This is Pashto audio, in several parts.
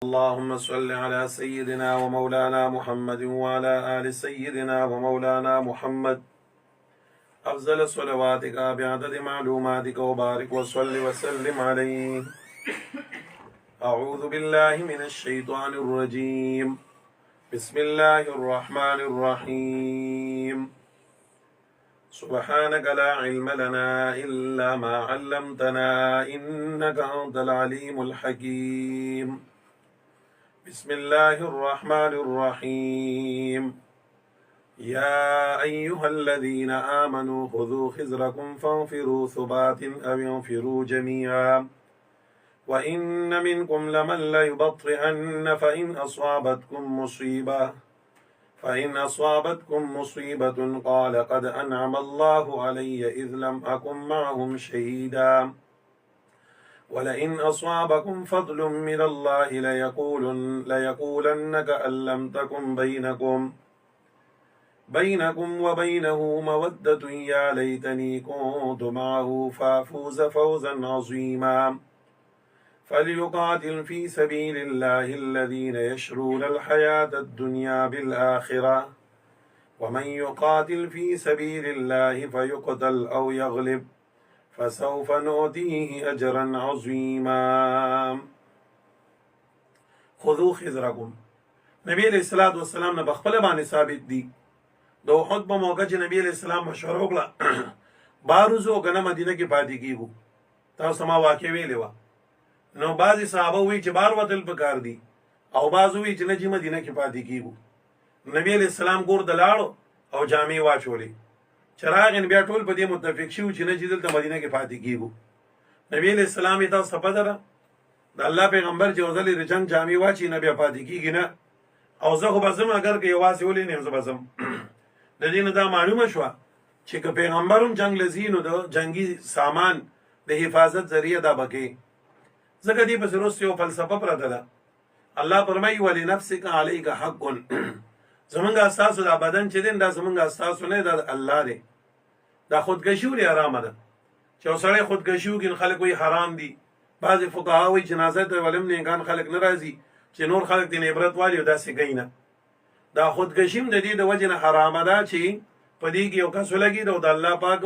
اللهم صل على سيدنا ومولانا محمد وعلى آل سيدنا ومولانا محمد أفضل صلواتك بعدد معلوماتك وبارك وصل وسلم عليه. أعوذ بالله من الشيطان الرجيم. بسم الله الرحمن الرحيم. سبحانك لا علم لنا إلا ما علمتنا إنك أنت العليم الحكيم. بسم الله الرحمن الرحيم. يا أيها الذين آمنوا خذوا خذركم فانفروا ثبات أو انفروا جميعا وإن منكم لمن ليبطئن فإن أصابتكم مصيبة قال قد أنعم الله علي إذ لم أكن معهم شهيدا ولئن أصابكم فضل من الله ليقولن كأن لم تكن بينكم وبينه مودة يا ليتني كنت معه فأفوز فوزا عظيما. فليقاتل في سبيل الله الذين يشرون الحياة الدنيا بالآخرة ومن يقاتل في سبيل الله فيقتل أو يغلب فسوف نؤتيه أجرا عظيما. خذوا خذركم. نبی علیہ الصلوۃ والسلام نه بخپل باندې ثابت دي د احد په موقع چې نبی علیہ السلام مشوره وکړه باروزو کنه مدینه کې پاتې کیږو. تاسو ما واقع ویلې و نو بعضی صحابه وی چې بار وتل پکار دي او بعضو وی چې نه چې مدینه کې پاتې کیږو. نبی علیہ السلام ګور دلاړو او جامې واچولې چراغ بیا ټول په دې متفق شو چې نه چې دلته مدینه کې پاتې کیږو. نبی علیہ السلام یې تاسو په دره د الله پیغمبر چې وزلې د جنگ جامې واچي نه بیا پاتې کیږي نه او زه خو بزم اگر که یوازې ولې نه بزم د دې نه دا معلومه شو چې که پیغمبرم جنگ لزینو د جنگي سامان د حفاظت ذریعہ دا بکې زګه دې په سروس یو فلسفه پرته ده. الله فرمایي ولنفسک علیک حق زمونږ اساس د بدن چې دین دا زمونږ اساس نه د الله دی. دا خودکشي لري آرامه ده چې اوسړی خودکشي وکړي خلک وي حرام دي. بعض فقها وي جنازه ته ولم نه ګان خلک ناراضي چې نور خلک دین عبرت والی او داسې گینه. دا خودکشیم د دې د وجه نه حرامه ده چې په دې کې یو کس ولګي د الله پاک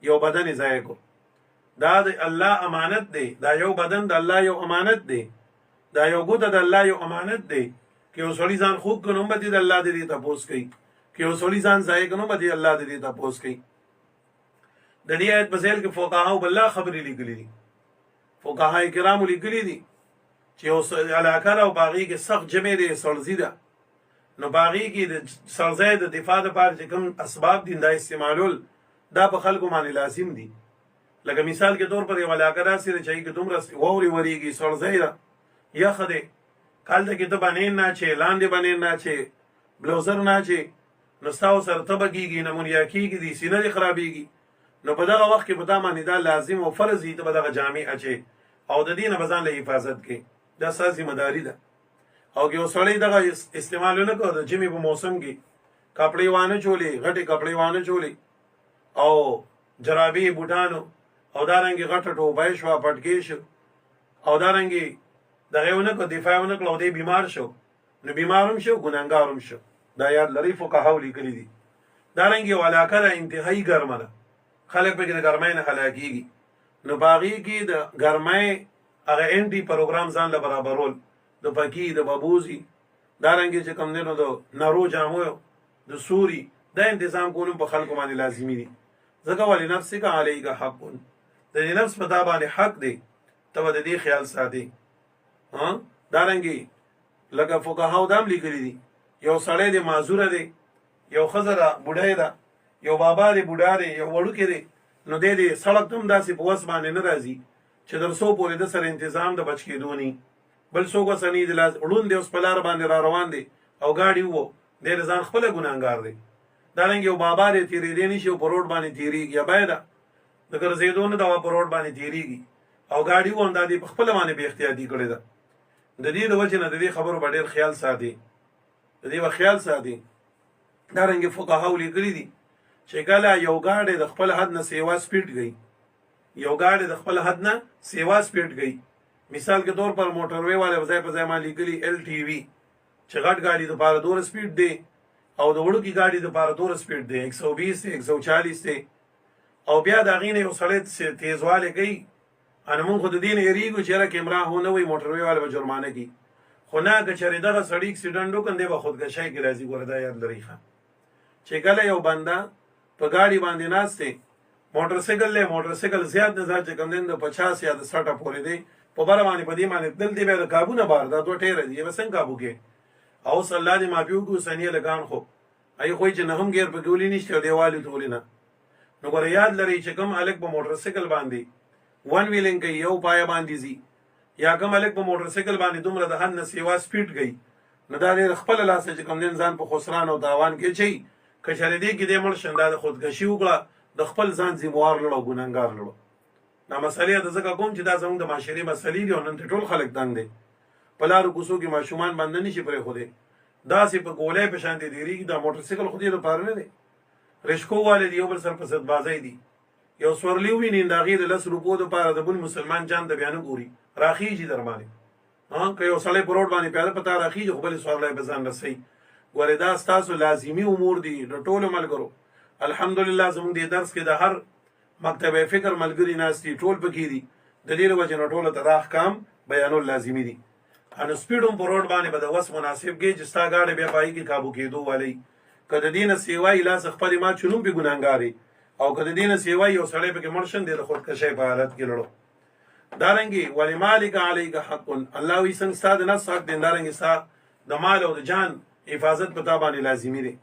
یو بدن ضایع کو. دا د الله امانت دی. دا یو بدن د الله یو امانت دی. دا یو ګوته د الله یو امانت دی. که یو سړی ځان خوب کنو به د الله دې تاسو کوي. که یو سړی ځان ضایع کنو به د الله دې تاسو کوي. د دې آیت په ځل کې فقها او بالله خبرې لیکلې دي. فقها کرام لیکلي دي چې یو علاقه او باغی کې سخت جمع دي سړزي ده نو باغی کې د سړزي د دفاع لپاره چې کوم اسباب دي دا استعمالول دا په خلکو باندې لازم دي. لکه مثال کے طور پر یو علاقه راسي چې کې دومره ووري وریږي سړزي ده یا خده کال ته کې ته باندې نه چې لاندې باندې نه چې بلوزر نه چې نو تاسو سره تبګيږي نمونیا کیږي دي سینې خرابيږي. نو په دغه وخت کې په دا باندې دا لازم او فرض دي ته په دغه جامع اچي او د دینه بزان له حفاظت کې دا سازي مداري ده. او که وسړی دغه استعمال نه کوي د جمی په موسم کې کپڑے وانه چولي غټي کپڑے وانه چولي او جرابي بوټانو او دارنګي غټ ټوبای شو پټکی شو او دارنګي دغه ونه کو دفاعونه کړو دی بیمار شو نو بیمارم شو ګناګارم شو. دا یاد لري فقها لیکلي دي. دارنګي علاقه انتهایی ګرمه ده خلک په کې د ګرمۍ نه هلاکیږي نو باغی کې د ګرمۍ هغه انټي پروګرام ځان له برابرول د پکی د بابوزي دارنګي چې کوم نه د نارو جامو د سوري دا تنظیم کولم په خلکو باندې لازمي دي. ځکه ولې نفسک علیک حق د نفس په دا باندې حق دی ته د دې خیال ساتي. دارنګي لکه فقها دام لیکلي دي یو سړی د معذور دی یو خزره بډای ده یو بابا دی بوډا دی یو وړوکی دی نو دې سړک تم داسې په وس باندې نه راځي چې درسو پورې د سره تنظیم د بچ کېدو نی بل څوک وسنی د لاس وړون دی اوس په لار باندې را روان دی او گاډي وو د ځان خپل ګناګار دی. دارنګ یو بابا دی تیری دی نشي په روډ باندې تیریږي یا باید د ګرځېدو نه دا په روډ باندې تیریږي او گاډي وو اندادي په خپل باندې به احتیاطي کړی ده. د دې د وجه نه د دې خبرو باندې خیال ساتي د دې خیال ساتي. دارنګ فقها لیکلي دي چې کله یو گاډي د خپل حد نه سیوا سپیډ گئی یو گاډي د خپل حد نه سیوا سپیډ گئی مثال کے طور پر موټروي والے ځای په ځای ما لیکلي LTV چې غټ ګاډي د پاره دوره سپیډ دی او د وړوکي ګاډي د پاره دوره سپیډ دی 120 دی 140 دی او بیا د هغې نه یو سړی تیزوالی کوي ان مونږ خو د دې نه یېرېږو چې یاره کیمرا هو نه وي موټروي والا به جرمانه کي خو نه که چېرې دغه سړي اکسیډنټ وکړي دی به خودکشۍ کې راځي ګوره دا یاد لرئ ښه چې کله یو بنده په ګاډي باندې ناست دی موټرسایکل دی موټرسایکل زیات نه زیات چې کوم دی د 50 یا د 60 پورې دی په بره باندې په دې باندې تلل دی بیا د کابو نه بار دا دوه ټیره دي به څنګه کابو کې او صلی الله دې معافي وکړو ثانیه لګان خو ای خو چې نه هم ګیر پکې ولې نشته او دیوالې ته ولې نه نو ګوره یاد لرئ چې کوم هلک په موټرسایکل باندې ون ویلینګ کوي یو پایه باندې ځي یا کوم هلک په موټرسایکل باندې دومره د حد نه سیوا سپیډ کوي نو دا ډېر خپله لاسه چې کوم دی ځان په خسران او تاوان کې چي که چېرې دې کې دی مړ شم دا د خودکشي وکړه د خپل ځان ذموار لړو او ګنهګار لړو دا مسئلې د ځکه کوم چې دا زموږ د معاشرې مسئلې دي او نن ټول خلک تنګ دی په لارو کوڅو کې ماشومان باندې نشي پرېښودی داسې په ګولۍ په شان دی تېرېږي دا موټرسایکل خو دې لپاره نه دی رشکو والے دی یو بل سر په ضدبازۍ دي یو سورلي وویني د هغې د 10 روپو دپاره د بل مسلمان جان د بیا نه ګوري راخیږي در باندې که یو سړی په روډ باندې پیاده په تا راخیږي خو بلې سورلی به ځان رسوي ګورې دا ستاسو لازمي امور دي د ټولو ملګرو الحمدلله زموږ دې درس کې د هر مکتب فکر ملګري ناست دي ټول پکې دي د دې له وجې نه ټولو ته دا احکام بیانول لازمي دي نو سپیډ هم په روډ باندې به د وس مناسب کې چې ستا ګاډی بیا په هغې کې کابو کېدو والی که د دې نه سیوایي لاس خپلې مات شو نوم پې ګنهګارې او که د دې نه سیوایي یو سړی پکې مړ شن دی د خودکشۍ په حالت کې لړو دارنګې ولمالک علیک حق الله وایي څنګه ستا د نفس حق دی دارنګې ستا د مال او د جان حفاظت په تا باندې لازمي دی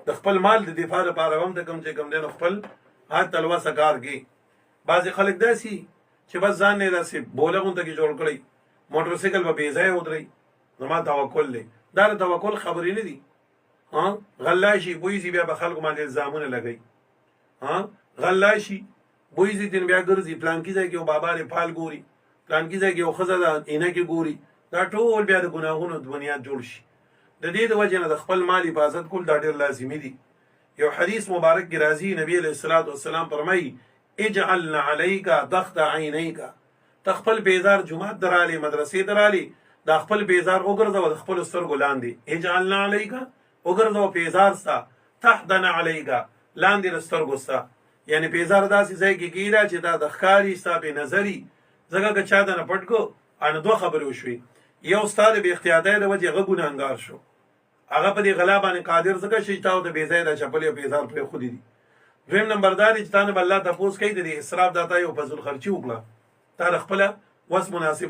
د خپل مال د دفاع لپاره هم ته کوم چې کوم دی نو خپل هات تلوسه کار کوي بعضې خلک داسې چې بس ځان نه داسې بوله غونته کې جوړ کړی موټرسایکل به بې ځایه ودرئ زما توکل دی دا د توکل خبرې نه دي غلا شي بوی شي بیا به خلکو باندې الزامونه لګوي غلا شي بوی شي تین بیا ګرځي پلانکي ځای کې یو بابا دی فال ګوري پلانکي ځای کې یو ښځه ده عینکې ګوري دا ټول بیا د ګناهونو بنیاد جوړ شي د دې د وجې نه د خپل مال حفاظت کول دا ډېر لازمي دي یو حدیث مبارک کې راځي نبی علیه الصلاة والسلام فرمایي اجعلنا علیک ضغط عینیک ته خپل بیزار جومات درالې مدرسې درالې دا خپل بیزار وګرځوه د خپلو سترګو لاندې اجعلنا علیک وګرځوه بیزار ستا تحتن علیک لاندې د سترګو ستا یعنې بیزار داسې ځای کې کېږده چې دا د ښکاري ستا بې نظري ځکه که چا ته نه پټ کړو نو دوه خبرې وشوې یو ستا د بې اختیاطۍ د وجې هغه ګنهګار شو هغه په دې غلا باندې قادر ځکه چې تا د بې ځایه دا چپلې او بیزار پرېښودي دي دویم نمبر دا دی چې تا نه به الله تپوس کوي د دې اسراف دا تا یو فضل خرچي وکړه تا د خپله وس مناسب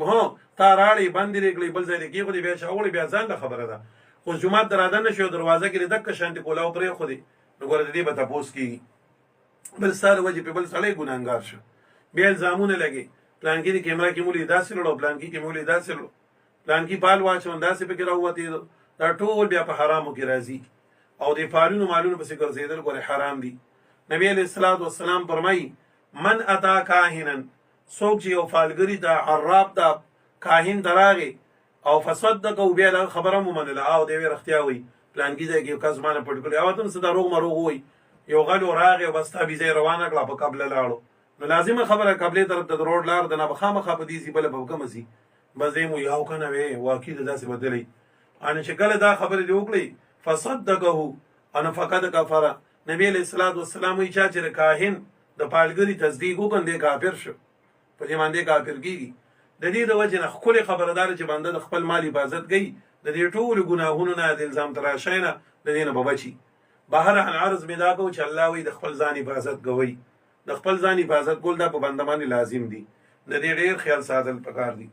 تا راړې بندې دې کړې بل ځای دې کېښودې بیا چاوړې بیا ځان له خبره ده خو جومات ته راده نه شي او دروازه کې دې دقه شانتې کولاو پرېښودې نو ګوره د دې به تپوس کېږي بل ستا د وجې پې بل سړی ګنهګار شو بیا الزامونه لګې پلانکي د کیمرا کې مو لید داسې لړو پلانکي کې مو لید داسې لړو پلانکي پال واچون داسې پکې راووتېدو دا ټول بیا په حرامو کې راځي او د فالونو مالونو پسې ګرځېدل ګورې حرام دي نبی علیه الصلاة والسلام فرمایي من اتا کاهنا څوک چې یو فالګري ته عراب ته کاهن ته راغی او فصدقه بیا دغه خبره مو منله او دی ویې رښتیا وایي پلانکي ځای کې یو کس ما نه پټ کړی او ته هم څه دا روغ مروغ وایي یو غل راغی او بس تا بیزه روانه کړه په قبله لاړو نو لازمه خبره قبلې طرف ته د روډ لار د نه به خامخا په دې سي بله به کومه سي بس دی مو یو که نه وې واقع د داسې بدلی ان چې کله دا خبرې دې وکړئ فصدقه ان فقد کفره نبی علیه الصلاة والسلام وایي چا چې د کاهن د پالګري تصدیق وکړ دی کافر شو په دې باندې کافر کېږي د دې د وجې نه ښکلې خبره دا ده چې بنده د خپل مال حفاظت کوي د دې ټولو ګناهونو نه د الزام تراشۍ نه د دې نه به بچي بهرحال عرض مې دا کوو چې الله وایي د خپل ځان حفاظت کوئ د خپل ځان حفاظت کول دا په بنده باندې لازم دي د دې ډېر خیال ساتل پکار دي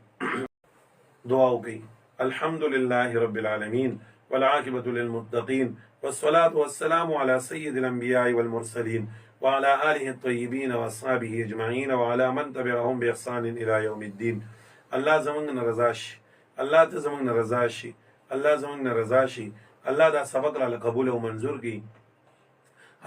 دعا وکړئ الحمد لله رب العالمين والعاقبة للمتقين والصلاة والسلام على سيد الأنبياء والمرسلين وعلى آله الطيبين وأصحابه أجمعين وعلى من تبعهم بإحسان إلى يوم الدين الله زماننا رضاشي الله تزماننا رضاشي الله زماننا رضاشي الله دا سبق را قبول و منظور کی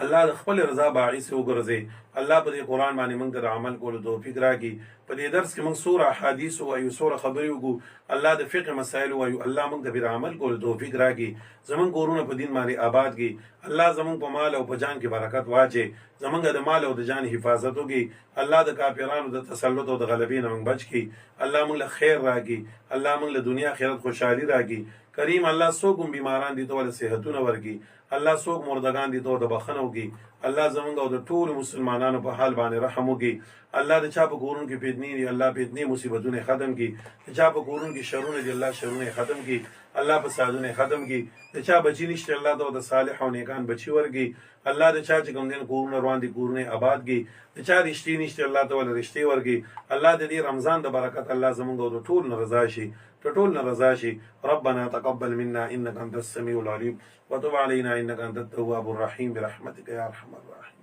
الله د خپل رضا باعث وګرځي. الله په دې قرآن باندې موږ ته د عمل کولو توفیق راکړي. په دې درس کې موږ سوره احادیث وایو، سوره خبرې وکړو، الله د فقه مسایل وایو، الله موږ ته د عمل کولو توفیق راکړي. زمونږ کورونه په دین باندې آباد کړي. الله زمونږ په مال او په جان کې برکت واچي. زمونږ د مال او د جان حفاظت وکړي. الله د کافرانو د تسلط او د غلبې نه موږ بچ کړي. الله موږ له خیر راکړي. الله موږ له دنیا آخرت خوشحالي راکړي. کریم الله څوک هم بیماران دي ته ول صحتونه ورکړي. الله څوک مردگان دي ته د بخښنه وکړي. الله زمونږ او د ټولو مسلمانانو په حال باندې رحم وکړي. الله د چا په کورونو کې فتنې دي الله فتنې مصیبتونه ختم کړي. د چا په کورونو کې شرونه دي الله شرونه ختم کړي. الله فسادونه ختم کړي. د چا بچی نشته الله ته د صالح او نیکان بچی ورکړي. الله د چا چې کوم دین کورونه روان دي کورونه آباد کړي. د چا رښتې نشته الله ته ول رښتې ورکړي. الله د دې رمضان د برکت الله زمونږ او د ټول نه رضا شي. ټول نه رضا شي. ربنا تقبل منا انك انت السميع العليم وتب علينا انك انت التواب الرحيم برحمتك يا ارحم الراحمين.